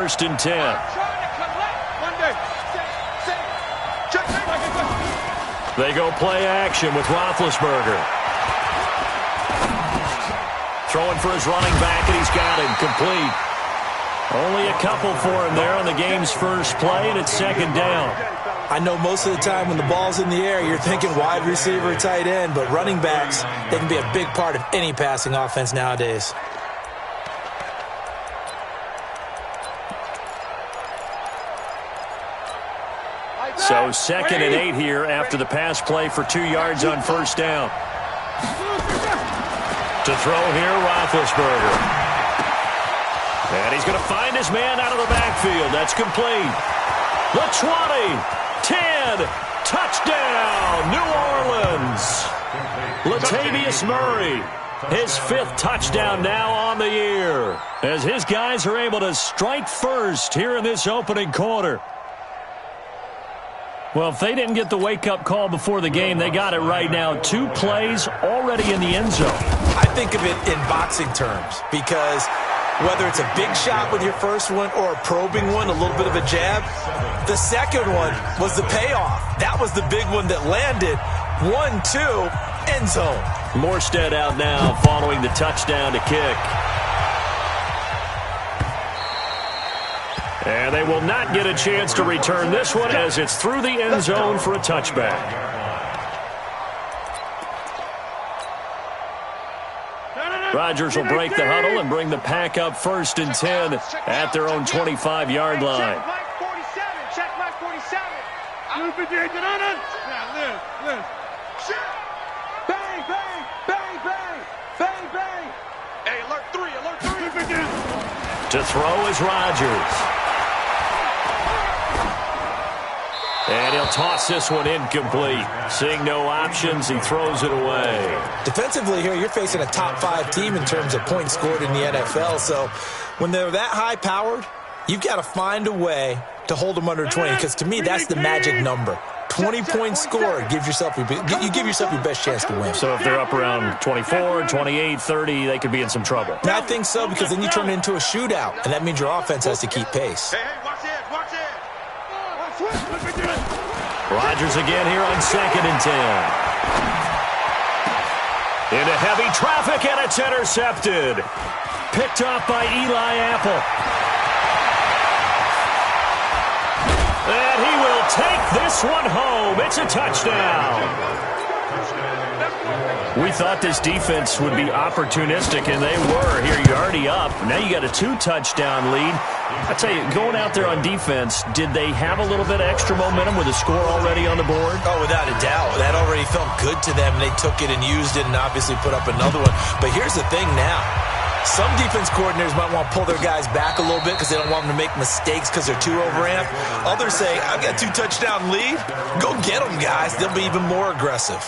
First and 10. They go play action with Roethlisberger. Throwing for his running back, and he's got him complete. Only a couple for him there on the game's first play, and it's second down. I know most of the time when the ball's in the air, you're thinking wide receiver, tight end, but running backs, they can be a big part of any passing offense nowadays. So second and 8 here after the pass play for 2 yards on first down. To throw here, Roethlisberger. And he's going to find his man out of the backfield. That's complete. The 20, 10, touchdown, New Orleans. Latavius Murray, his 5th touchdown now on the year, as his guys are able to strike first here in this opening quarter. Well, if they didn't get the wake-up call before the game, they got it right now. 2 plays already in the end zone. I think of it in boxing terms because whether it's a big shot with your first one or a probing one, a little bit of a jab, the second one was the payoff. That was the big one that landed. 1-2, end zone. Morstead out now following the touchdown to kick. And they will not get a chance to return this one as it's through the end zone for a touchback. Rodgers will break the huddle and bring the pack up first and 10 at their own 25-yard line. Check my 47. Bang, bang, bang, bang, bang, bang. Hey, alert 3, alert 3. To throw is Rodgers. And he'll toss this one incomplete. Seeing no options, he throws it away. Defensively here, you're facing a top-5 team in terms of points scored in the NFL. So when they're that high-powered, you've got to find a way to hold them under 20. Because to me, that's the magic number. 20 points scored, you give yourself your best chance to win. So if they're up around 24, 28, 30, they could be in some trouble. And I think so, because then you turn it into a shootout, and that means your offense has to keep pace. Hey, watch it, watch it. Rodgers again here on second and 10. Into heavy traffic, and it's intercepted. Picked up by Eli Apple. And he will take this one home. It's a touchdown. We thought this defense would be opportunistic, and they were. Here, you're already up. Now you got a 2-touchdown lead. I tell you, going out there on defense, did they have a little bit of extra momentum with a score already on the board? Oh, without a doubt. That already felt good to them. They took it and used it and obviously put up another one. But here's the thing now. Some defense coordinators might want to pull their guys back a little bit because they don't want them to make mistakes because they're too overamped. Others say, I've got a 2-touchdown lead. Go get them, guys. They'll be even more aggressive.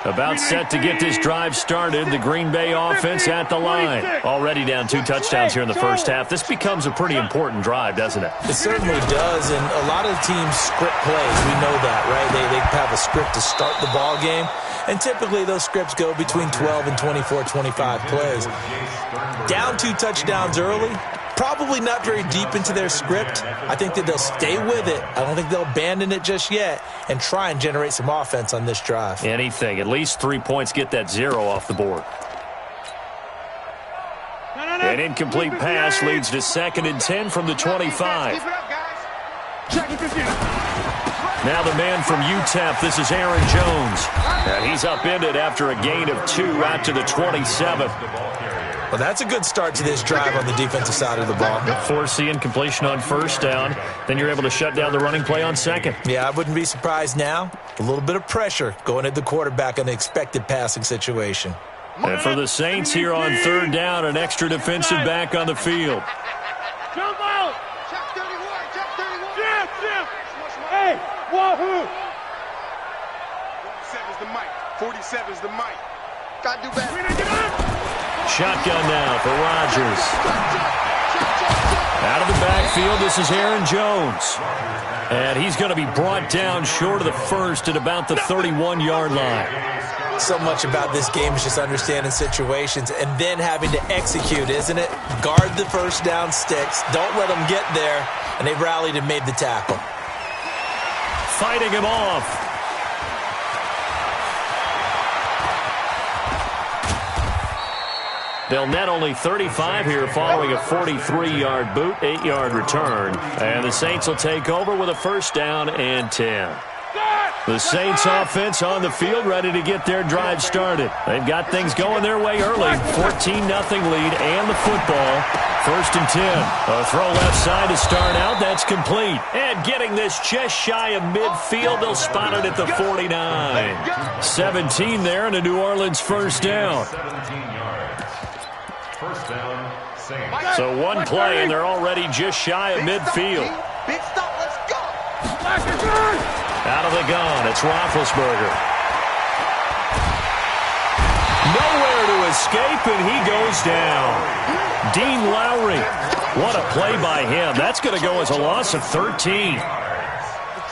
About set to get this drive started. The Green Bay offense at the line. Already down 2 touchdowns here in the first half. This becomes a pretty important drive, doesn't it? It certainly does, and a lot of the teams script plays. We know that, right? They have a script to start the ball game, and typically those scripts go between 12 and 24, 25 plays. Down 2 touchdowns early, probably not very deep into their script. I think that they'll stay with it. I don't think they'll abandon it just yet and try and generate some offense on this drive. Anything. At least 3 points, get that 0 off the board. An incomplete pass leads to second and 10 from the 25. Now the man from UTEP, this is Aaron Jones. And he's upended after a gain of 2 out to the 27. Well, that's a good start to this drive on the defensive side of the ball. Force the incompletion on first down. Then you're able to shut down the running play on second. Yeah, I wouldn't be surprised now. A little bit of pressure going at the quarterback on the expected passing situation. And for the Saints here on third down, an extra defensive back on the field. Jump out! Check 31, check 31. Jim! Hey, wahoo! 47's the mic. 47's the mic. Gotta do better. Shotgun now for Rodgers. Out of the backfield, this is Aaron Jones. And he's going to be brought down short of the first at about the 31-yard line. So much about this game is just understanding situations and then having to execute, isn't it? Guard the first down sticks. Don't let them get there. And they rallied and made the tackle. Fighting him off. They'll net only 35 here following a 43-yard boot, 8-yard return. And the Saints will take over with a first down and 10. The Saints offense on the field ready to get their drive started. They've got things going their way early. 14-0 lead and the football. First and 10. A throw left side to start out. That's complete. And getting this just shy of midfield. They'll spot it at the 49. 17 there and a New Orleans first down. So one play, and they're already just shy of midfield. Big stop, let's go. Out of the gun, it's Roethlisberger. Nowhere to escape, and he goes down. Dean Lowry, what a play by him. That's going to go as a loss of 13.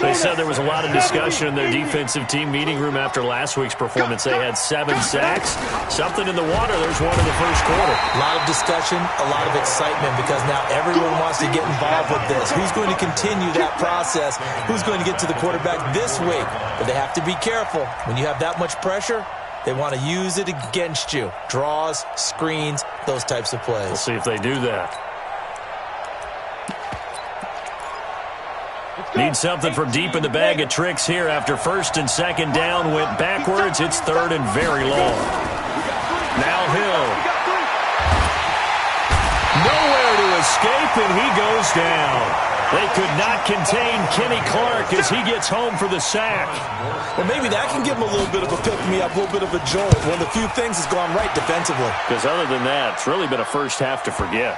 They said there was a lot of discussion in their defensive team meeting room after last week's performance. They had 7 sacks. Something in the water. There's one in the first quarter. A lot of discussion, a lot of excitement because now everyone wants to get involved with this. Who's going to continue that process? Who's going to get to the quarterback this week? But they have to be careful. When you have that much pressure, they want to use it against you. Draws, screens, those types of plays. We'll see if they do that. Need something from deep in the bag of tricks here after first and second down went backwards. It's third and very long. Now Hill. Nowhere to escape, and he goes down. They could not contain Kenny Clark as he gets home for the sack. Well, maybe that can give him a little bit of a pick-me-up, a little bit of a jolt. One of the few things has gone right defensively. Because other than that, it's really been a first half to forget.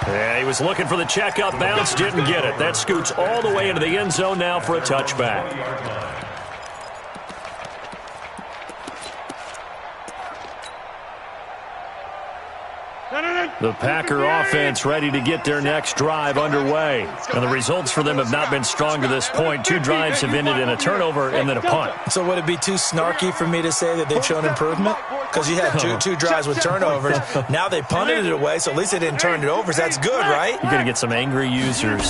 Yeah, he was looking for the check-up bounce, didn't get it. That scoots all the way into the end zone now for a touchback. The Packer offense ready to get their next drive underway. And the results for them have not been strong to this point. 2 drives have ended in a turnover and then a punt. So would it be too snarky for me to say that they've shown improvement? Because you had two drives with turnovers. Now they punted it away, so at least they didn't turn it over. So that's good, right? You're going to get some angry users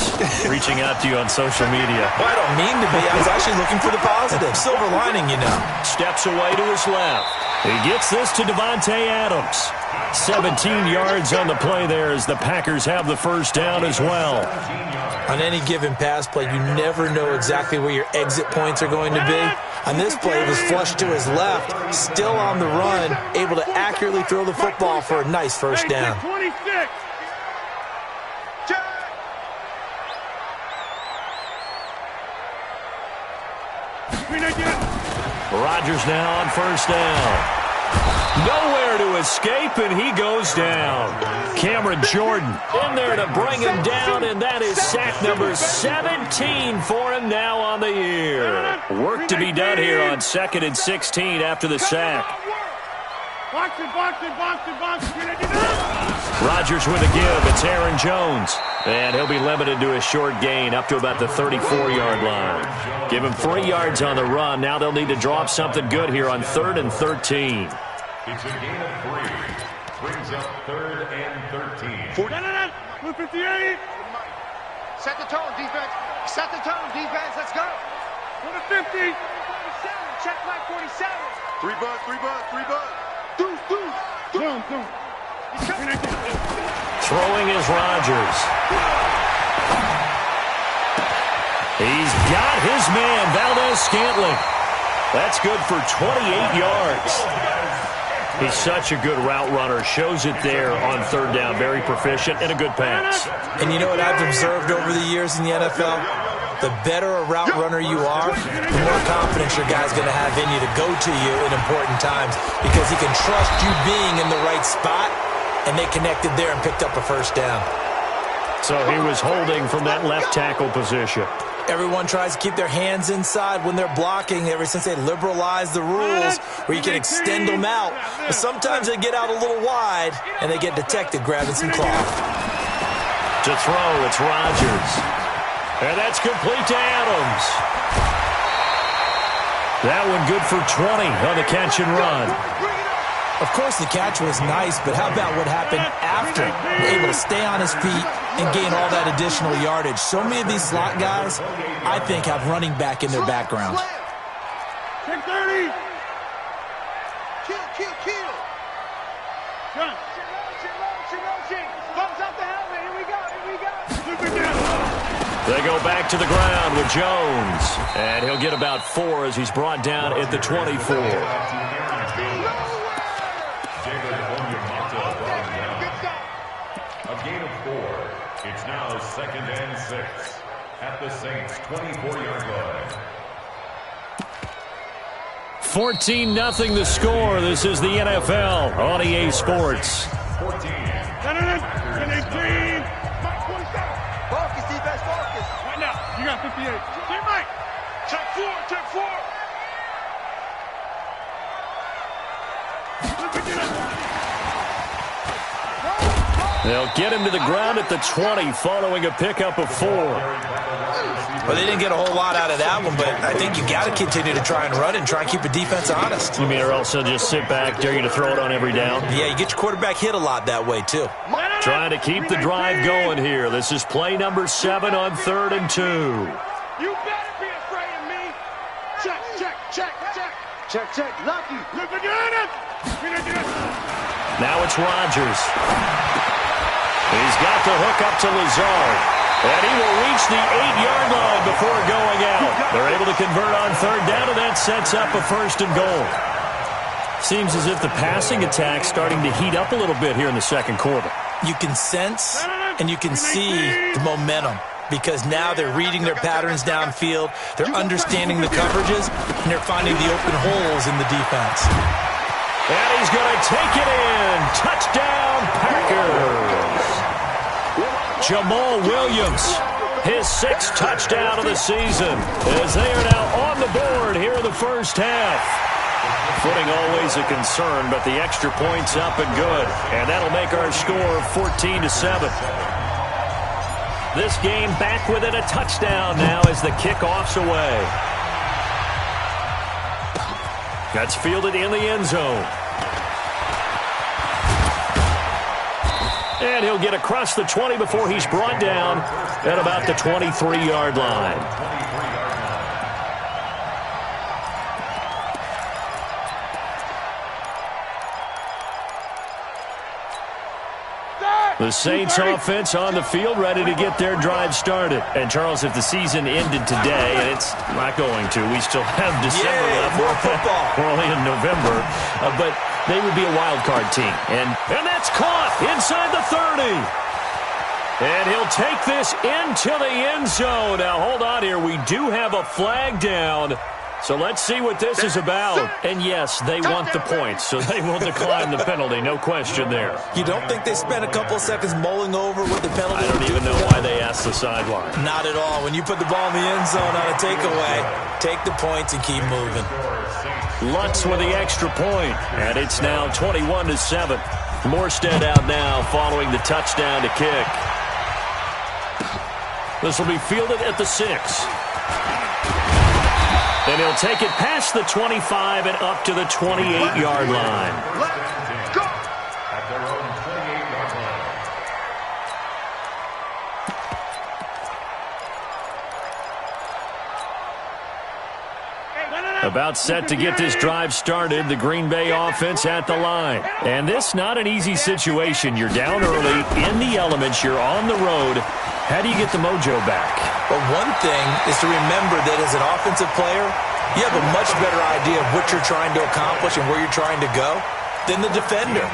reaching out to you on social media. Well, I don't mean to be. I was actually looking for the positive. Silver lining, you know. Steps away to his left. He gets this to Devontae Adams. 17 yards on the play there as the Packers have the first down as well. On any given pass play, you never know exactly where your exit points are going to be. On this play, it was flushed to his left, still on the run, able to accurately throw the football for a nice first down. 26. Rodgers now on first down. Nowhere to escape, and he goes down. Cameron Jordan in there to bring him down, and that is sack number 17 for him now on the year. Work to be done here on 2nd and 16 after the sack. Rodgers with a give. It's Aaron Jones. And he'll be limited to a short gain up to about the 34-yard line. Give him 3 yards on the run. Now they'll need to drop something good here on 3rd and 13. It's a gain of 3. Brings up 3rd and 13. 158. Set the tone, defense. Set the tone, defense. Let's go. 150. 47. Check back 47. 3 bud, 3 bud, 3 bud. Throwing is Rodgers. He's got his man, Valdez-Scantling. That's good for 28 yards. He's such a good route runner. Shows it there on 3rd down. Very proficient and a good pass. And you know what I've observed over the years in the NFL? The better a route runner you are, the more confidence your guy's going to have in you to go to you in important times because he can trust you being in the right spot, and they connected there and picked up a first down. So he was holding from that left tackle position. Everyone tries to keep their hands inside when they're blocking ever since they liberalized the rules where you can extend them out. But sometimes they get out a little wide, and they get detected grabbing some cloth. To throw, it's Rodgers. And that's complete to Adams. That one good for 20 on the catch and run. Of course, the catch was nice, but how about what happened after? Able to stay on his feet and gain all that additional yardage. So many of these slot guys, I think, have running back in their background. 10-30. Kill. Run. Bumps out the helmet. Here we go. They go back to the ground with Jones. And he'll get about 4 as he's brought down at the 24. A gain of 4. It's now 2nd and 6 at the Saints' 24-yard line. 14-0 the score. This is the NFL on EA Sports. 14. Focus, defense, focus. Right now, you got 58. Hey, Mike. Check 4. They'll get him to the ground at the 20 following a pickup of 4. Well, they didn't get a whole lot out of that one, but I think you got to continue to try and run it and try and keep the defense honest. You mean, or else they'll just sit back, dare you to throw it on every down? Yeah, you get your quarterback hit a lot that way, too. Trying to keep the drive going here. This is play number 7 on 3rd and 2. You better be afraid of me. Check. Check. Lucky. Now it's Rodgers. He's got the hook up to Lazard. And he will reach the 8-yard line before going out. They're able to convert on 3rd down, and that sets up a 1st and goal. Seems as if the passing attack's starting to heat up a little bit here in the 2nd quarter. You can sense and you can see the momentum because now they're reading their patterns downfield, they're understanding the coverages, and they're finding the open holes in the defense. And he's going to take it in. Touchdown, Packers. Jamal Williams, his 6th touchdown of the season, as they are now on the board here in the first half. Footing always a concern, but the extra point's up and good. And that'll make our score 14-7. This game back within a touchdown now as the kickoff's away. That's fielded in the end zone. And he'll get across the 20 before he's brought down at about the 23-yard line. The Saints offense on the field, ready to get their drive started. And, Charles, if the season ended today, and it's not going to, we still have December left. More football. We're only in November. But they would be a wild card team. And that's caught inside the 30. And he'll take this into the end zone. Now, hold on here. We do have a flag down. So let's see what this is about. And, yes, they want the points, so they will decline the penalty. No question there. You don't think they spent a couple seconds mulling over what the penalty I don't even know why they asked the sideline. Not at all. When you put the ball in the end zone on a takeaway, take the points and keep moving. Lutz with the extra point, and it's now 21-7. Morstead out now following the touchdown to kick. This will be fielded at the 6. And he'll take it past the 25 and up to the 28-yard line. Let's go. At their own 28-yard line. About set to get this drive started, the Green Bay offense at the line. And this not an easy situation. You're down early, in the elements, you're on the road. How do you get the mojo back? But one thing is to remember that as an offensive player, you have a much better idea of what you're trying to accomplish and where you're trying to go than the defender.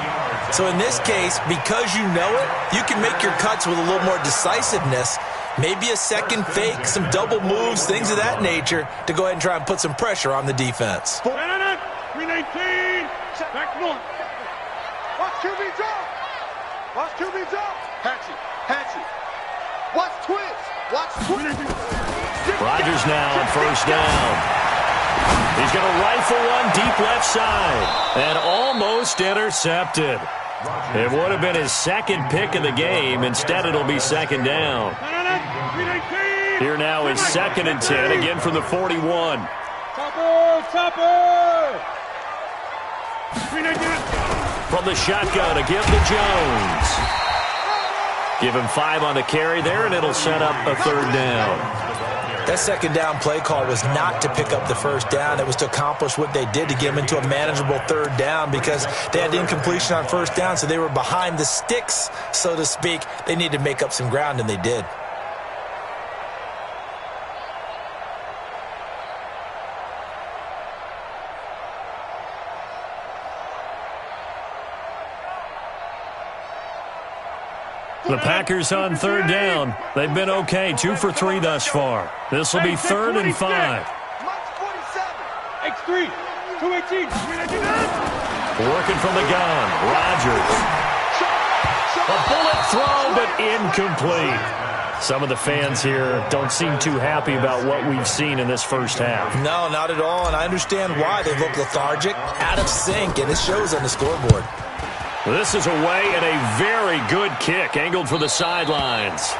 So in this case, because you know it, you can make your cuts with a little more decisiveness, maybe a second fake, some double moves, things of that nature, to go ahead and try and put some pressure on the defense. 319. Back one. Watch QB drop. Watch QB drop. Hatchet. Watch twist. Watch twist. Rodgers now on first down. He's going to rifle one deep left side. And almost intercepted. It would have been his second pick of the game. Instead, it'll be second down. Here now is 2nd and 10, again from the 41. From the shotgun, a give to Jones. Give him 5 on the carry there, and it'll set up a 3rd down. That second down play call was not to pick up the first down. It was to accomplish what they did, to get them into a manageable 3rd down, because they had incompletion on first down, so they were behind the sticks, so to speak. They needed to make up some ground, and they did. The Packers on 3rd down. They've been okay, 2 for 3 thus far. This will be 3rd and 5. X3, 218. Working from the gun, Rodgers. A bullet thrown, but incomplete. Some of the fans here don't seem too happy about what we've seen in this first half. No, not at all, and I understand why. They look lethargic, out of sync, and it shows on the scoreboard. This is away and a very good kick, angled for the sidelines.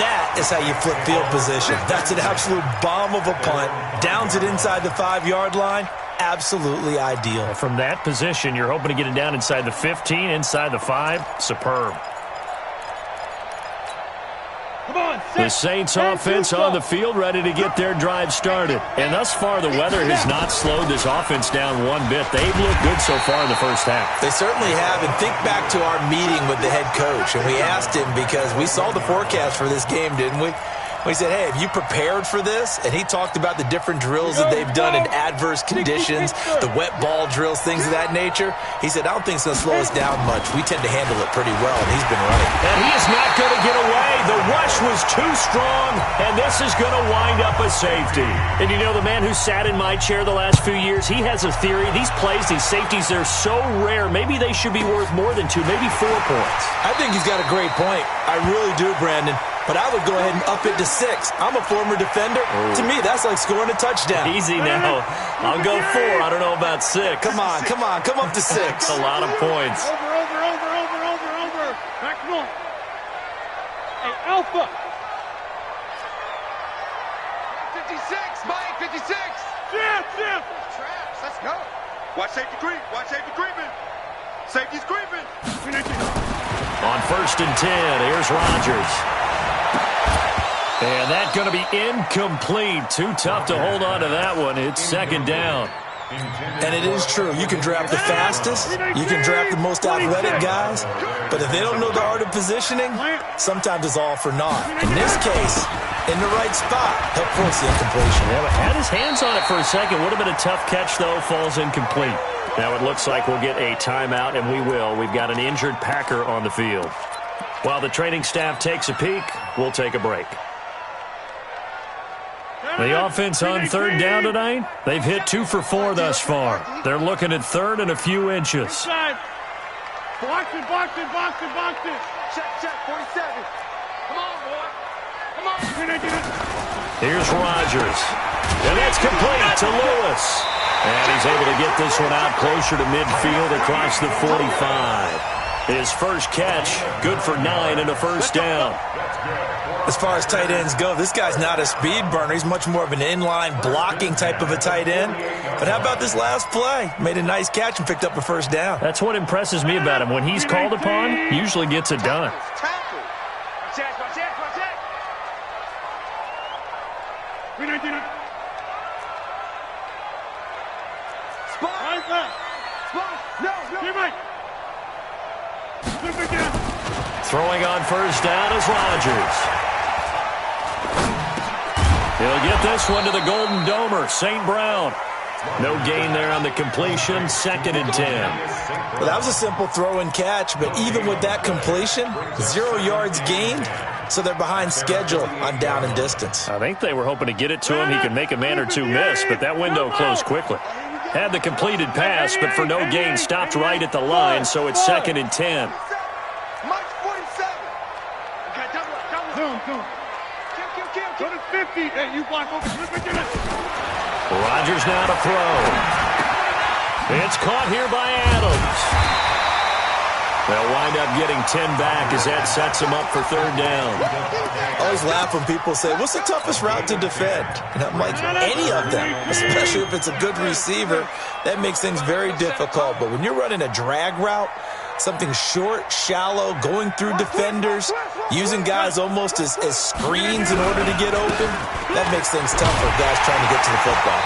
That is how you flip field position. That's an absolute bomb of a punt. Downs it inside the 5-yard line. Absolutely ideal. From that position, you're hoping to get it down inside the 15, inside the 5. Superb. The Saints offense on the field, ready to get their drive started. And thus far, the weather has not slowed this offense down one bit. They've looked good so far in the first half. They certainly have. And think back to our meeting with the head coach. And we asked him, because we saw the forecast for this game, didn't we? We said, hey, have you prepared for this? And he talked about the different drills that they've done in adverse conditions, the wet ball drills, things of that nature. He said, I don't think it's going to slow us down much. We tend to handle it pretty well, and he's been right. And he is not going to get away. The rush was too strong, and this is going to wind up a safety. And you know, the man who sat in my chair the last few years, he has a theory. These plays, these safeties, they're so rare. Maybe they should be worth more than 2, maybe 4 points. I think he's got a great point. I really do, Brandon. But I would go ahead and up it to 6. I'm a former defender. Oh. To me, that's like scoring a touchdown. Easy now. I'll go 4. I don't know about 6. Come on. Come up to 6. A lot of points. Over. Back north. Hey, Alpha. 56, Mike, 56. Jim. Traps, let's go. Watch safety creeping. Safety's creeping. On 1st and 10, here's Rodgers. And that's going to be incomplete. Too tough to hold on to that one. It's 2nd down. And it is true. You can draft the fastest. You can draft the most athletic guys. But if they don't know the art of positioning, sometimes it's all for naught. In this case, in the right spot, he'll force the incompletion. Yeah, but had his hands on it for a second. Would have been a tough catch, though. Falls incomplete. Now it looks like we'll get a timeout, and we will. We've got an injured Packer on the field. While the training staff takes a peek, we'll take a break. The offense on 3rd down tonight, they've hit 2 for 4 thus far. They're looking at 3rd and a few inches. Box it. Check, 47. Come on, boy. Come on. Here's Rodgers. And that's complete to Lewis. And he's able to get this one out closer to midfield across the 45. His first catch, good for 9 and a 1st down. As far as tight ends go, this guy's not a speed burner. He's much more of an inline blocking type of a tight end. But how about this last play? Made a nice catch and picked up a 1st down. That's what impresses me about him. When he's called upon, he usually gets it done. Watch it. Throwing on 1st down is Rodgers. He'll get this one to the Golden Domer, St. Brown. No gain there on the completion, 2nd and 10. Well, that was a simple throw and catch, but even with that completion, 0 yards gained, so they're behind schedule on down and distance. I think they were hoping to get it to him. He could make a man or 2 miss, but that window closed quickly. Had the completed pass, but for no gain, stopped right at the line, so it's 2nd and 10. Mike 47. Okay, double. Zoom. Go to 50. Hey, you block over. Rodgers now to throw. It's caught here by Adams. They'll wind up getting 10 back as that sets them up for third down. I always laugh when people say, what's the toughest route to defend? And I'm like, any of them, especially if it's a good receiver. That makes things very difficult. But when you're running a drag route, something short, shallow, going through defenders, using guys almost as screens in order to get open, that makes things tough for guys trying to get to the football.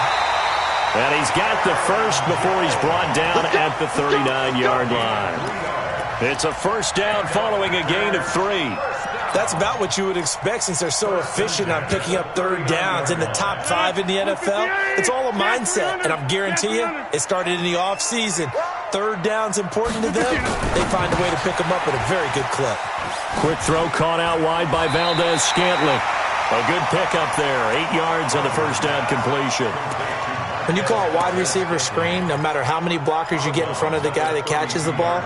And he's got the first before he's brought down at the 39-yard line. It's a first down following a gain of 3. That's about what you would expect since they're so efficient on picking up third downs in the top 5 in the NFL. It's all a mindset, and I'm guarantee you it started in the offseason. Third down's important to them. They find a way to pick them up at a very good clip. Quick throw caught out wide by Valdez-Scantling. A good pickup there. 8 yards on the first down completion. When you call a wide receiver screen, no matter how many blockers you get in front of the guy that catches the ball,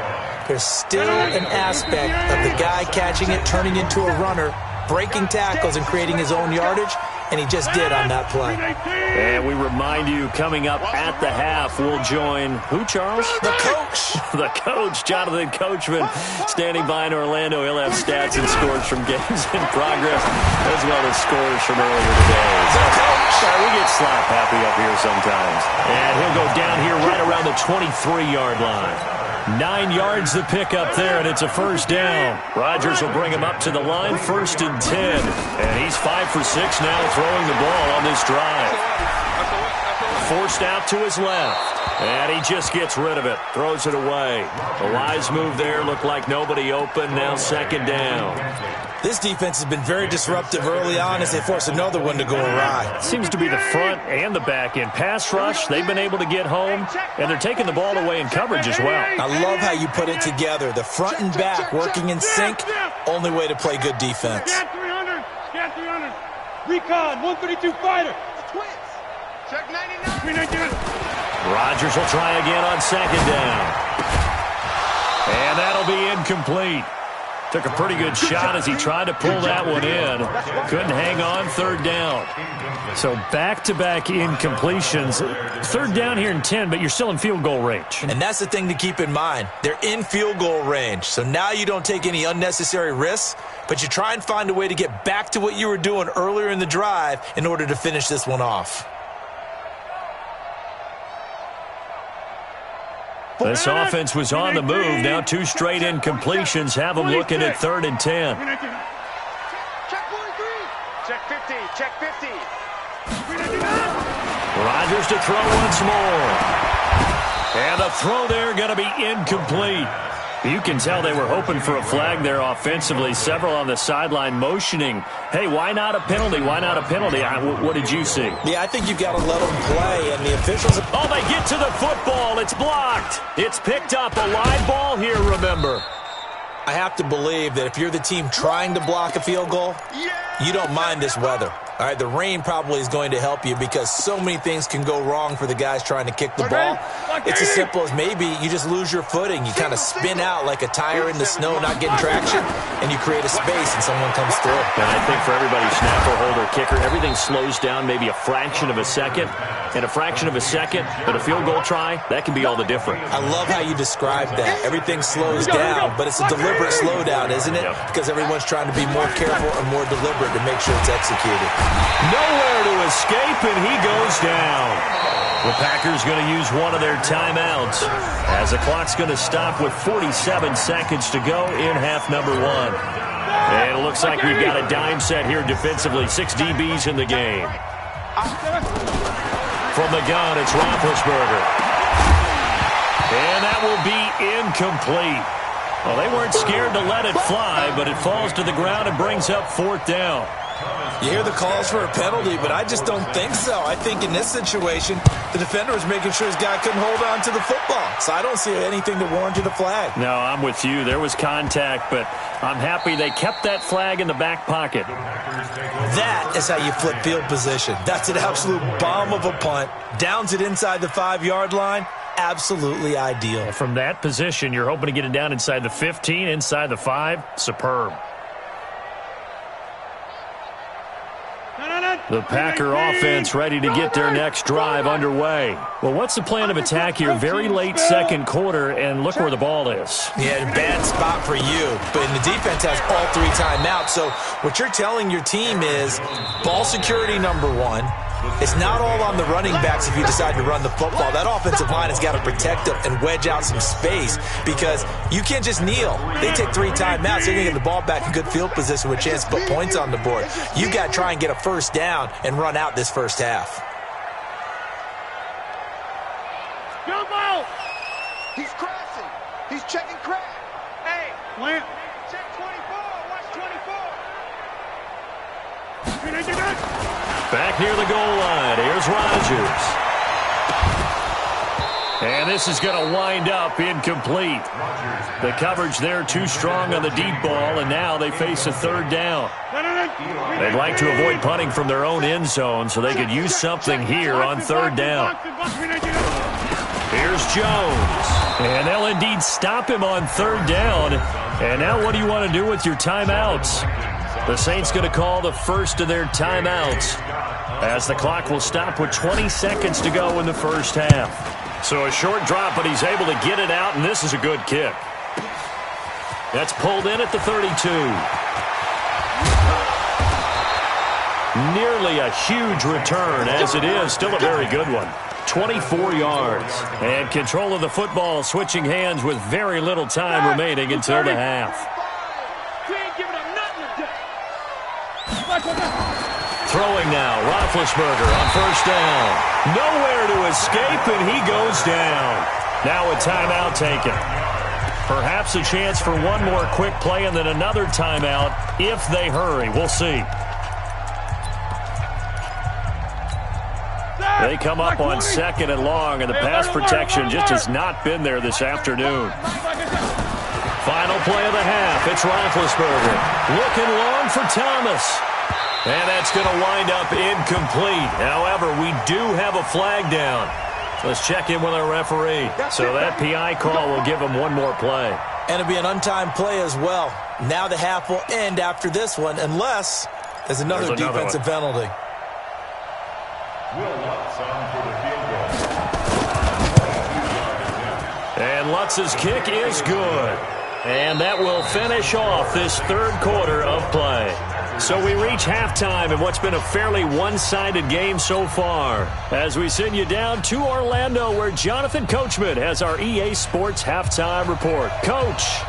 there's still an aspect of the guy catching it, turning into a runner, breaking tackles and creating his own yardage, and he just did on that play. And we remind you, coming up at the half, we'll join who, Charles? The coach. The coach, Jonathan Coachman, standing by in Orlando. He'll have stats and scores from games in progress, as well as scores from earlier today. The coach. We get slap happy up here sometimes. And he'll go down here right around the 23-yard line. 9 yards to pick up there, and it's a first down. Rodgers will bring him up to the line, 1st and 10. And he's 5 for 6 now throwing the ball on this drive. Forced out to his left, and he just gets rid of it, throws it away. A wise move there, looked like nobody open, now 2nd down. This defense has been very disruptive early on as they force another one to go awry. Seems to be the front and the back end. Pass rush, they've been able to get home, and they're taking the ball away in coverage as well. I love how you put it together. The front and back working in sync, only way to play good defense. Scan 300. Scan 300. Recon, 132 fighter. Twins. Check 99. 399. Rodgers will try again on 2nd down. And that'll be incomplete. Took a pretty good shot as he tried to pull that one in. Couldn't hang on, 3rd down. So back-to-back incompletions. 3rd down here in 10, but you're still in field goal range. And that's the thing to keep in mind. They're in field goal range. So now you don't take any unnecessary risks, but you try and find a way to get back to what you were doing earlier in the drive in order to finish this one off. This offense was on the move. Now 2 straight incompletions have them looking at 3rd and 10. Check 43. Check 50. Check 50. Rodgers to throw once more. And the throw there going to be incomplete. You can tell they were hoping for a flag there offensively. Several on the sideline motioning, hey, why not a penalty? Why not a penalty? What did you see? Yeah, I think you've got to let them play, and the officials... Oh, they get to the football. It's blocked. It's picked up. A live ball here, remember. I have to believe that if you're the team trying to block a field goal, you don't mind this weather. All right, the rain probably is going to help you because so many things can go wrong for the guys trying to kick the ball. It's as simple as maybe you just lose your footing. You kind of spin out like a tire in the snow, not getting traction, and you create a space and someone comes through. And I think for everybody, snapper, holder, kicker, everything slows down maybe a fraction of a second. And a fraction of a second, but a field goal try, that can be all the different. I love how you described that. Everything slows down, but it's a deliberate slowdown, isn't it? Yep. Because everyone's trying to be more careful and more deliberate to make sure it's executed. Nowhere to escape, and he goes down. The Packers going to use one of their timeouts as the clock's going to stop with 47 seconds to go in half number 1. And it looks like we've got a dime set here defensively. 6 DBs in the game. From the gun, it's Roethlisberger. And that will be incomplete. Well, they weren't scared to let it fly, but it falls to the ground and brings up 4th down. You hear the calls for a penalty, but I just don't think so. I think in this situation, the defender was making sure his guy couldn't hold on to the football. So I don't see anything that warranted a flag. No, I'm with you. There was contact, but I'm happy they kept that flag in the back pocket. That is how you flip field position. That's an absolute bomb of a punt. Downs it inside the 5-yard line. Absolutely ideal. From that position, you're hoping to get it down inside the 15, inside the 5. Superb. The Packer offense ready to get their next drive underway. Well, what's the plan of attack here? Very late second quarter, and look where the ball is. Yeah, bad spot for you. But the defense has all 3 timeouts. So what you're telling your team is ball security number 1. It's not all on the running backs if you decide to run the football. That offensive line has got to protect them and wedge out some space because you can't just kneel. They take 3 timeouts. They're going to get the ball back in good field position with a chance to put points on the board. You've got to try and get a first down and run out this first half. Jump out! He's crashing. He's checking crash. Hey, Plant. check 24. Watch 24. Back near the goal line. Here's Rodgers. And this is going to wind up incomplete. The coverage there too strong on the deep ball, and now they face a third down. They'd like to avoid punting from their own end zone so they could use something here on third down. Here's Jones. And they'll indeed stop him on third down. And now what do you want to do with your timeouts? The Saints going to call the first of their timeouts as the clock will stop with 20 seconds to go in the first half. So a short drop, but he's able to get it out, and this is a good kick. That's pulled in at the 32. Nearly a huge return, as it is still a very good one. 24 yards. And control of the football switching hands with very little time remaining until the half. Throwing now, Roethlisberger on first down. Nowhere to escape, and he goes down. Now a timeout taken. Perhaps a chance for one more quick play and then another timeout if they hurry. We'll see. They come up on 2nd and long, and the pass protection just has not been there this afternoon. Final play of the half. It's Roethlisberger. Looking long for Thomas. And that's going to wind up incomplete. However, we do have a flag down. Let's check in with our referee. So that PI call will give him one more play. And it'll be an untimed play as well. Now the half will end after this one unless there's another defensive penalty. And Lutz's kick is good. And that will finish off this third quarter of play. So we reach halftime in what's been a fairly one-sided game so far. As we send you down to Orlando, where Jonathan Coachman has our EA Sports halftime report. Coach.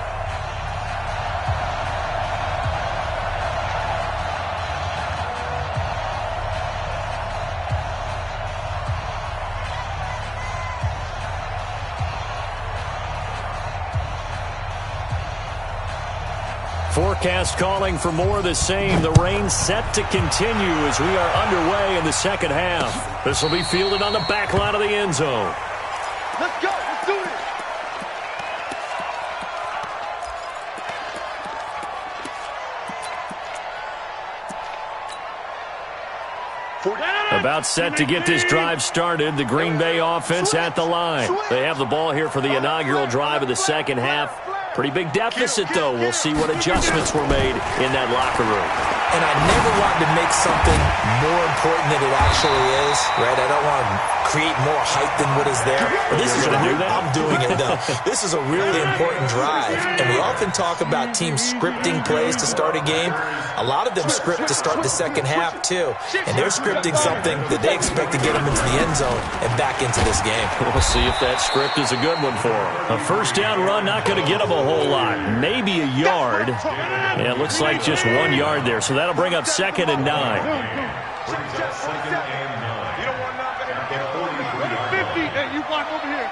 Forecast calling for more of the same. The rain set to continue as we are underway in the second half. This will be fielded on the back line of the end zone. Let's go. Let's do it. About set to get this drive started. The Green Bay offense at the line. They have the ball here for the inaugural drive of the second half. Pretty big deficit, though. We'll see what adjustments were made in that locker room. And I never wanted to make something more important than it actually is, right? I don't want to create more hype than what is there. But this is I'm doing it, though. This is a really important drive. And we often talk about teams scripting plays to start a game. A lot of them script to start the second half, too. And they're scripting something that they expect to get them into the end zone and back into this game. We'll see if that script is a good one for them. A first down run, not going to get them a whole lot. Maybe a yard. Yeah, it looks like just 1 yard there. So that'll bring up 2nd and 9. You don't want nothing. 50. Hey, you block over here.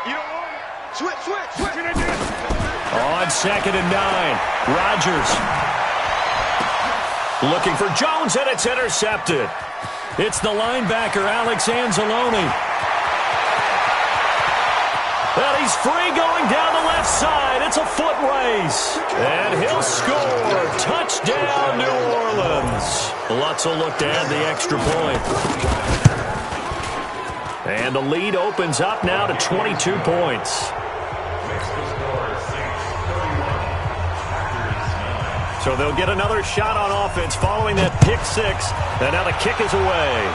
You don't want it. Switch. On 2nd and 9. Rodgers. Looking for Jones, and it's intercepted. It's the linebacker, Alex Anzalone. Well, he's free going down the left side. It's a foot race. And he'll score. Touchdown, New Orleans. Lutz will look to add the extra point. And the lead opens up now to 22 points. So they'll get another shot on offense following that pick six. And now the kick is away.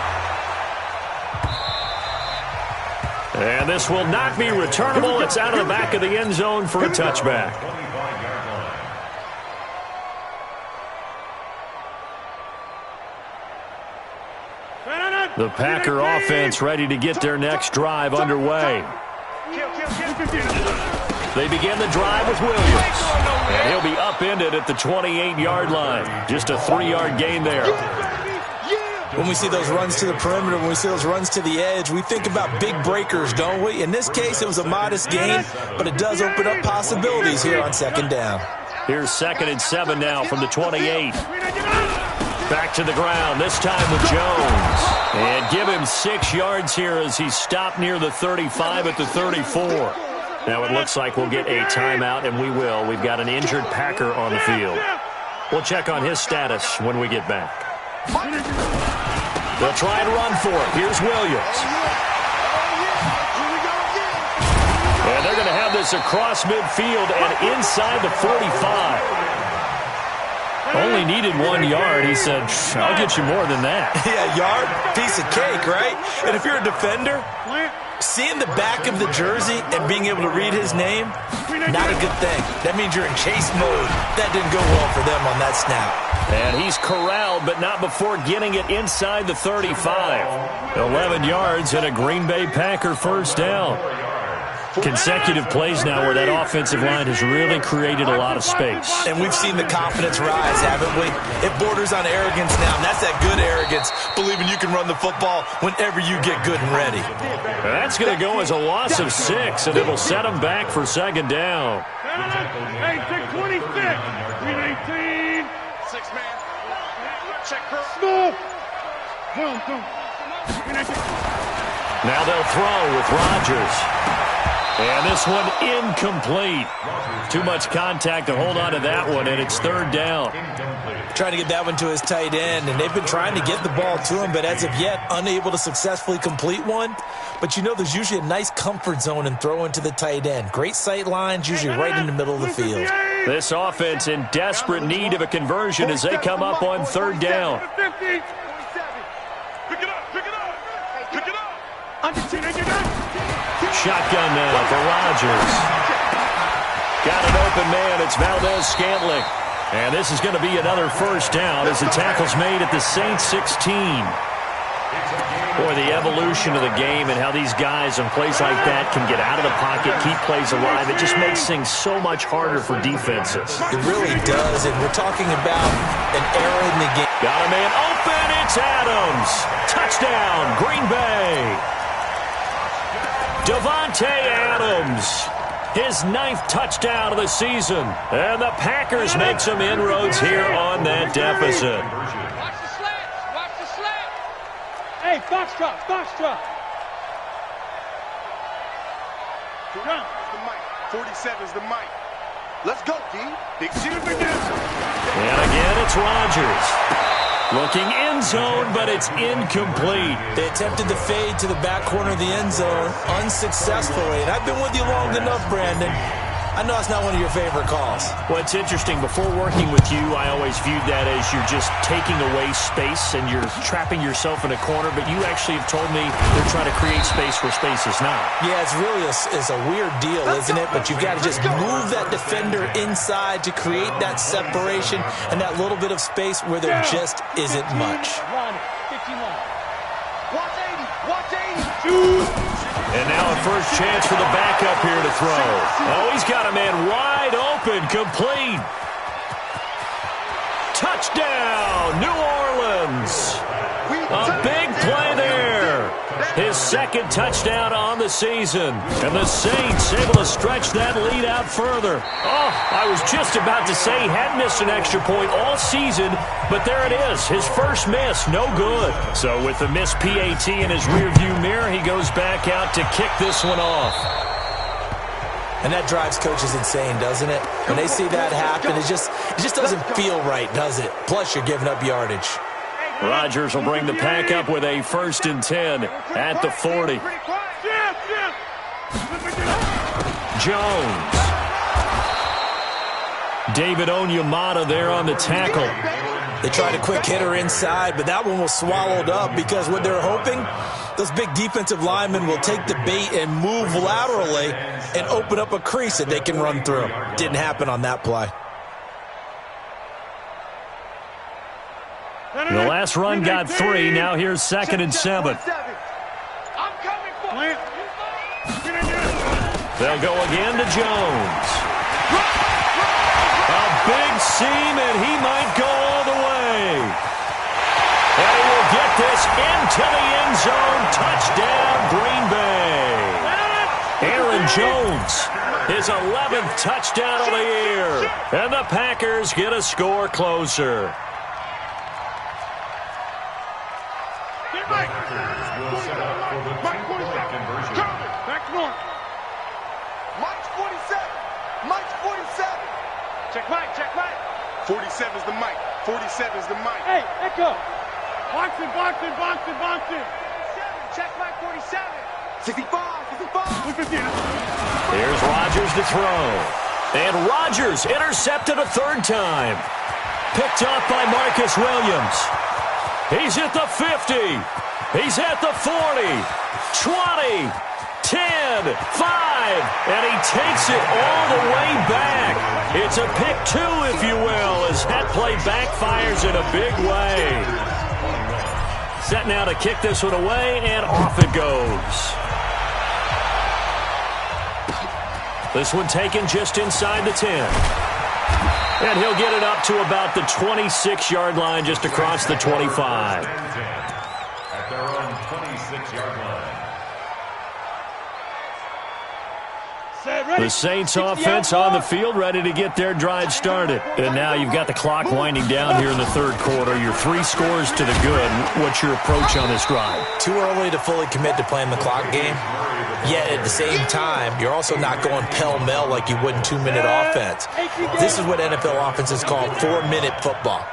And this will not be returnable. It's out of the back of the end zone for a touchback. The Packer offense ready to get their next drive underway. They begin the drive with Williams. And he'll be upended at the 28-yard line. Just a 3-yard gain there. When we see those runs to the perimeter, when we see those runs to the edge, we think about big breakers, don't we? In this case, it was a modest gain, but it does open up possibilities here on second down. Here's 2nd and 7 now from the 28. Back to the ground, this time with Jones. And give him 6 yards here as he's stopped near the 35 at the 34. Now it looks like we'll get a timeout, and we will. We've got an injured Packer on the field. We'll check on his status when we get back. They'll try and run for it. Here's Williams. And they're going to have this across midfield and inside the 45. Only needed 1 yard. He said, I'll get you more than that. Yeah, yard, piece of cake, right? And if you're a defender, seeing the back of the jersey and being able to read his name, not a good thing. That means you're in chase mode. That didn't go well for them on that snap. And he's corralled, but not before getting it inside the 35. 11 yards and a Green Bay Packer first down. Consecutive plays now where that offensive line has really created a lot of space. And we've seen the confidence rise, haven't we? It borders on arrogance now, and that's that good arrogance, believing you can run the football whenever you get good and ready. That's going to go as a loss of 6, and it'll set him back for second down. Hey, 626, 319. 6-man. Check her. Small. Boom. Now they'll throw with Rodgers. And this one incomplete. Too much contact to hold on to that one, and it's 3rd down. Trying to get that one to his tight end, and they've been trying to get the ball to him, but as of yet, unable to successfully complete one. But you know there's usually a nice comfort zone in throwing to the tight end. Great sight lines, usually right in the middle of the field. This offense in desperate need of a conversion as they come up on 3rd down. Pick it up. Shotgun now for Rodgers. Got an open man. It's Valdez-Scantling. And this is going to be another first down as the tackle's made at the Saints 16. Boy, the evolution of the game and how these guys on plays like that can get out of the pocket, keep plays alive. It just makes things so much harder for defenses. It really does, and we're talking about an era in the game. Got a man open. It's Adams. Touchdown, Green Bay. Davante Adams, his 9th touchdown of the season. And the Packers make some inroads here on that deficit. Watch the slant. Hey, Foxtrot. Run. The mic. 47's the mic. Let's go, D. Big shooter. And again, it's Rodgers. Looking end zone, but it's incomplete. They attempted the fade to the back corner of the end zone unsuccessfully. And I've been with you long enough, Brandon. I know it's not one of your favorite calls. Well, it's interesting. Before working with you, I always viewed that as you're just taking away space and you're trapping yourself in a corner. But you actually have told me they're trying to create space where space is not. Yeah, it's really a weird deal, isn't it? But you've got to just move that defender inside to create that separation and that little bit of space where there just isn't much. Watch 80. And now a first chance for the backup here to throw. Oh, he's got a man wide open, complete. Touchdown, New Orleans. A big play there. His 2nd touchdown on the season. And the Saints able to stretch that lead out further. Oh, I was just about to say he had missed an extra point all season, but there it is. His first miss, no good. So with the missed PAT in his rearview mirror, he goes back out to kick this one off. And that drives coaches insane, doesn't it? When they see that happen, it just doesn't feel right, does it? Plus, you're giving up yardage. Rodgers will bring the pack up with a 1st and 10 at the 40. Jones. David Onyemata there on the tackle. They tried a quick hitter inside, but that one was swallowed up because what they're hoping, those big defensive linemen will take the bait and move laterally and open up a crease that they can run through. Didn't happen on that play. The last run got 3. Now here's 2nd and 7. They'll go again to Jones. A big seam, and he might go all the way. And he will get this into the end zone. Touchdown, Green Bay. Aaron Jones, his 11th touchdown of the year. And the Packers get a score closer. Will set up for the two-point conversion. Back north. Mike's 47. Mike's 47. Check Mike, check Mike. 47's the Mike. 47's the Mike. Hey, echo. Boxing, boxing, boxing, boxing. Check Mike 47. 65, 65. Here's Rodgers to throw. And Rodgers intercepted a 3rd time. Picked off by Marcus Williams. He's at the 50. He's at the 40. 20. 10. 5. And he takes it all the way back. It's a pick 2, if you will, as that play backfires in a big way. Set now to kick this one away, and off it goes. This one taken just inside the 10. And he'll get it up to about the 26-yard line, just across the 25. At their own 26-yard line. The Saints offense on the field, ready to get their drive started. And now you've got the clock winding down here in the 3rd quarter. You're 3 scores to the good. What's your approach on this drive? Too early to fully commit to playing the clock game. Yet at the same time, you're also not going pell-mell like you would in 2-minute offense. This is what NFL offenses call 4-minute football.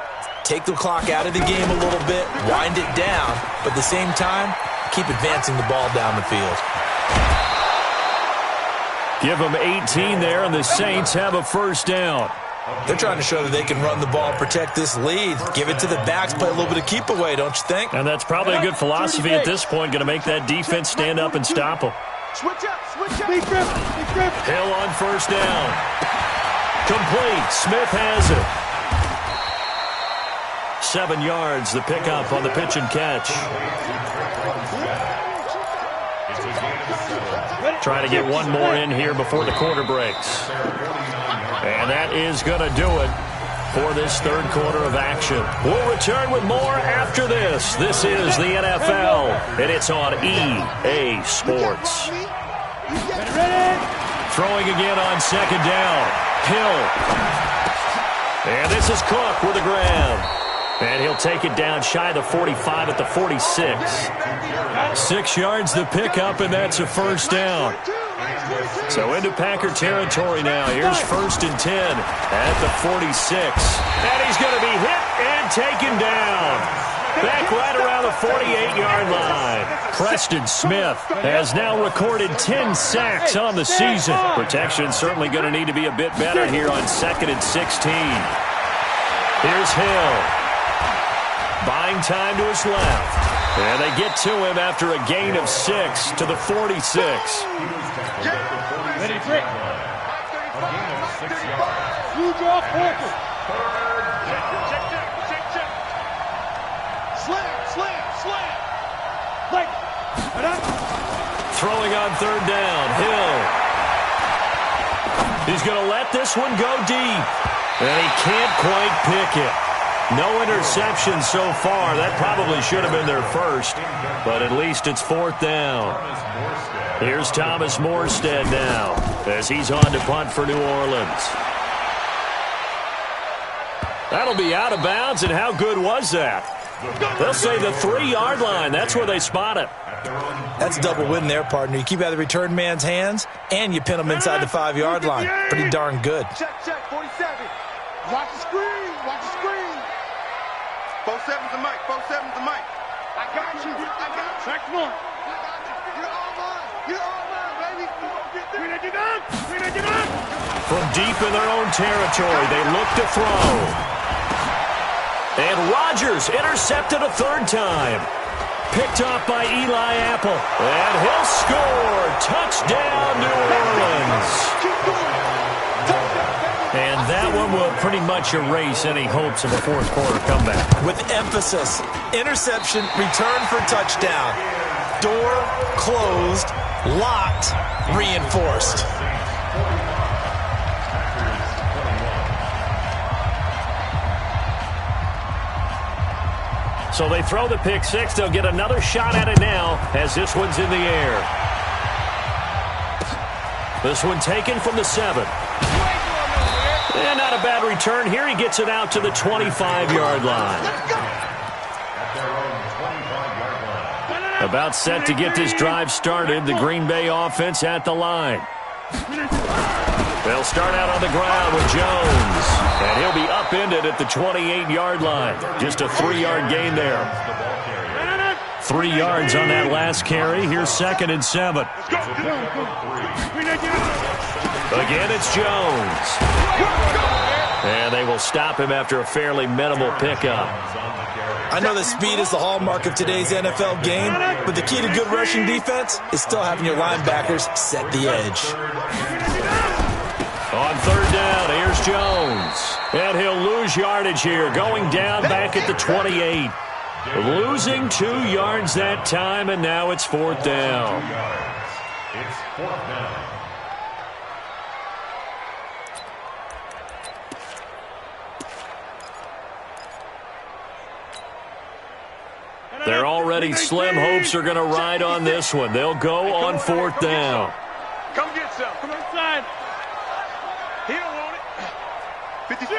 Take the clock out of the game a little bit, wind it down, but at the same time, keep advancing the ball down the field. Give them 18 there, and the Saints have a 1st down. They're trying to show that they can run the ball, protect this lead. Give it to the backs, play a little bit of keep away, don't you think? And that's probably a good philosophy at this point, going to make that defense stand up and stop them. Switch up, switch up. Big grip. Hill on 1st down. Complete. Smith has it. 7 yards, the pickup on the pitch and catch. Trying to get one more in here before the quarter breaks. And that is going to do it for this 3rd quarter of action. We'll return with more after this. This is the NFL, and it's on EA Sports. Throwing again on 2nd down. Hill. And this is Cook with a grab. And he'll take it down shy of the 45 at the 46. 6 yards the pickup, and that's a 1st down. So into Packer territory now. Here's 1st and 10 at the 46. And he's going to be hit and taken down. Back right around the 48-yard line. Preston Smith has now recorded 10 sacks on the season. Protection certainly going to need to be a bit better here on 2nd and 16. Here's Hill. Buying time to his left. And they get to him after a gain of 6 to the 46. Ready, break. A gain of 6 yards. You draw forward. Check. Slam. Like. Throwing on 3rd down. Hill. He's going to let this one go deep. And he can't quite pick it. No interception so far. That probably should have been their 1st. But at least it's 4th down. Here's Thomas Morstead now as he's on to punt for New Orleans. That'll be out of bounds, and how good was that? They'll say the 3-yard line. That's where they spot it. That's a double win there, partner. You keep out of the return man's hands, and you pin him inside the 5-yard line. Pretty darn good. Check, 47. Watch the screen. 47's the mic. 47's the mic. I got you. Back north. I got you. You're all mine, baby. Green, get down. From deep in their own territory, they look to throw. And Rodgers intercepted a third time. Picked off by Eli Apple. And he'll score. Touchdown, New Orleans. And that one will pretty much erase any hopes of a fourth quarter comeback. With emphasis, interception, return for touchdown. Door closed, locked, reinforced. So they throw the pick six. They'll get another shot at it now as this one's in the air. This one taken from the 7. And not a bad return here. He gets it out to the 25-yard line. About set to get this drive started. The Green Bay offense at the line. They'll start out on the ground with Jones. And he'll be upended at the 28-yard line. Just a 3-yard gain there. 3 yards on that last carry. Here's 2nd and 7. Again, it's Jones. And they will stop him after a fairly minimal pickup. I know that speed is the hallmark of today's NFL game, but the key to good rushing defense is still having your linebackers set the edge. On 3rd down, here's Jones. And he'll lose yardage here, going down back at the 28. Losing 2 yards that time, and now it's 4th down. It's 4th down. Their already slim hopes are going to ride on this one. They'll go on 4th down. Come get some. Come inside. He don't want it. 56 is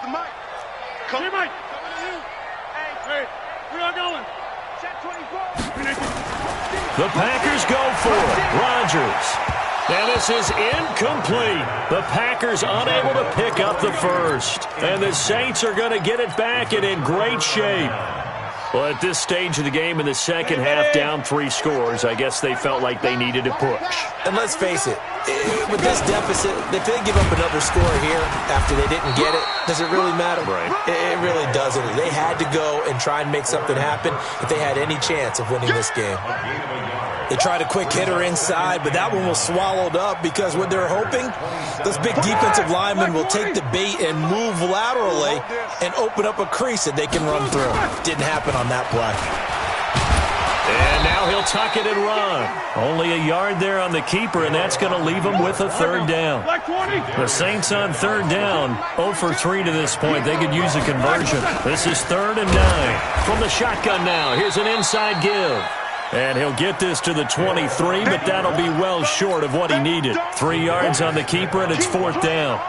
the mic. Come, Mike. Coming to you. Hey, we are going. Set 24. The Packers go for it. Rodgers. And this is incomplete. The Packers unable to pick up the first. And the Saints are going to get it back and in great shape. Well, at this stage of the game in the second half, down 3 scores, I guess they felt like they needed to push. And let's face it, with this deficit, if they give up another score here after they didn't get it, does it really matter? Right. It really doesn't. They had to go and try and make something happen if they had any chance of winning this game. They tried a quick hitter inside, but that one was swallowed up because what they're hoping, those big defensive linemen will take the bait and move laterally and open up a crease that they can run through. Didn't happen on that play. And now he'll tuck it and run. Only a yard there on the keeper, and that's going to leave him with a 3rd down. The Saints on 3rd down, 0 for 3 to this point. They could use a conversion. This is 3rd and 9. From the shotgun now, here's an inside give. And he'll get this to the 23, but that'll be well short of what he needed. 3 yards on the keeper, and it's 4th down.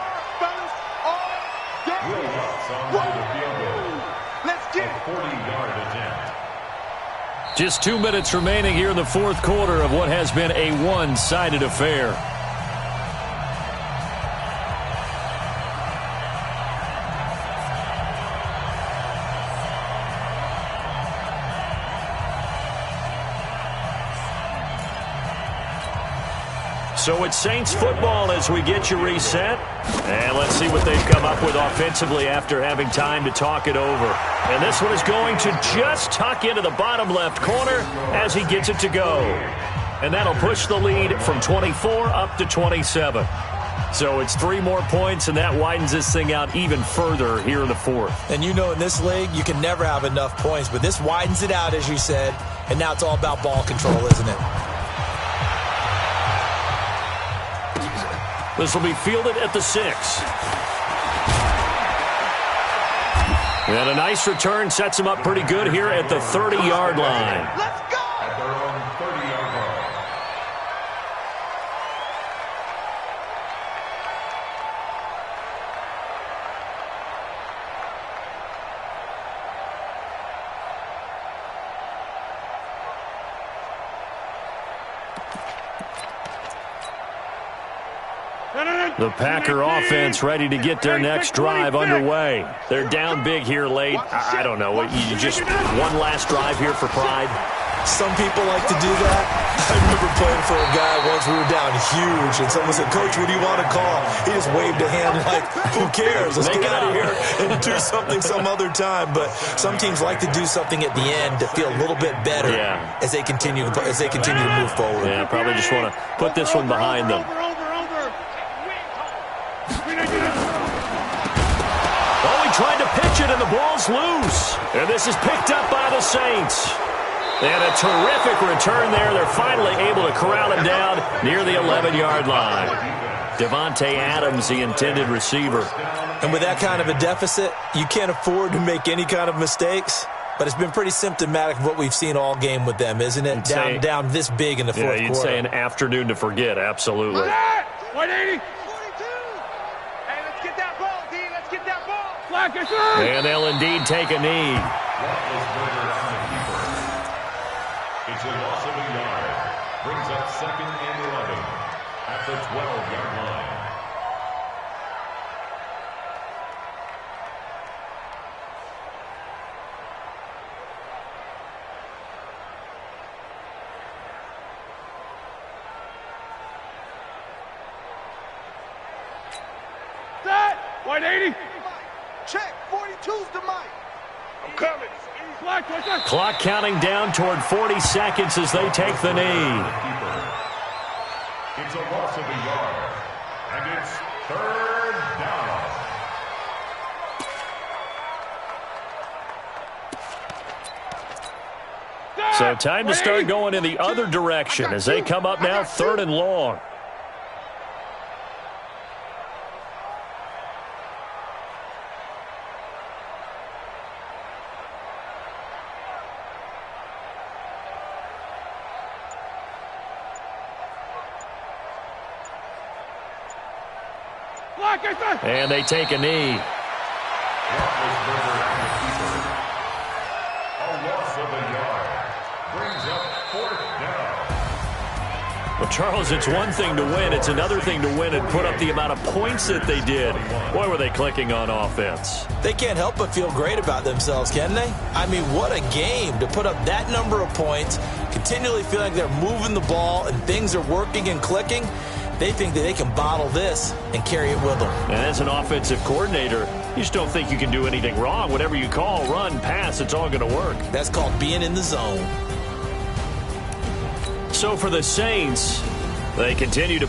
Just 2 minutes remaining here in the 4th quarter of what has been a one-sided affair. So it's Saints football as we get you reset. And let's see what they've come up with offensively after having time to talk it over. And this one is going to just tuck into the bottom left corner as he gets it to go. And that'll push the lead from 24 up to 27. So it's 3 more points, and that widens this thing out even further here in the 4th. And you know in this league, you can never have enough points, but this widens it out, as you said. And now it's all about ball control, isn't it? This will be fielded at the 6. And a nice return sets him up pretty good here at the 30-yard line. Let's go! At their own 30-yard line. The Packer offense ready to get their next drive underway. They're down big here late. I don't know. You just one last drive here for pride? Some people like to do that. I remember playing for a guy once. We were down huge, and someone said, "Coach, what do you want to call?" He just waved a hand like, "Who cares? Let's get out of here and do something some other time." But some teams like to do something at the end to feel a little bit better as they continue to move forward. Yeah, probably just want to put this one behind them. Oh, he tried to pitch it, and the ball's loose. And this is picked up by the Saints. And a terrific return there. They're finally able to corral him down near the 11-yard line. Devontae Adams, the intended receiver. And with that kind of a deficit, you can't afford to make any kind of mistakes. But it's been pretty symptomatic of what we've seen all game with them, isn't it? Down this big in the fourth quarter. Yeah, you'd say an afternoon to forget, absolutely. 180. 42. Hey, let's get that ball, D. Let's get that ball. Black is third. And they'll indeed take a knee. It's a loss of a yard. Brings up 2nd and 11 at the 12-yard line. Set. 180. Check. 42's the mic. I'm coming. Black, what's that? Clock counting down toward 40 seconds as they take the knee. It's a loss of a yard. And it's 3rd down. So time to start going in the other direction as they come up now 3rd and long. And they take a knee. A loss of a yard. Brings up 4th down. Well, Charles, it's one thing to win. It's another thing to win and put up the amount of points that they did. Boy, were they clicking on offense. They can't help but feel great about themselves, can they? I mean, what a game to put up that number of points, continually feel like they're moving the ball and things are working and clicking. They think that they can bottle this and carry it with them. And as an offensive coordinator, you just don't think you can do anything wrong. Whatever you call, run, pass, it's all going to work. That's called being in the zone. So for the Saints, they continue to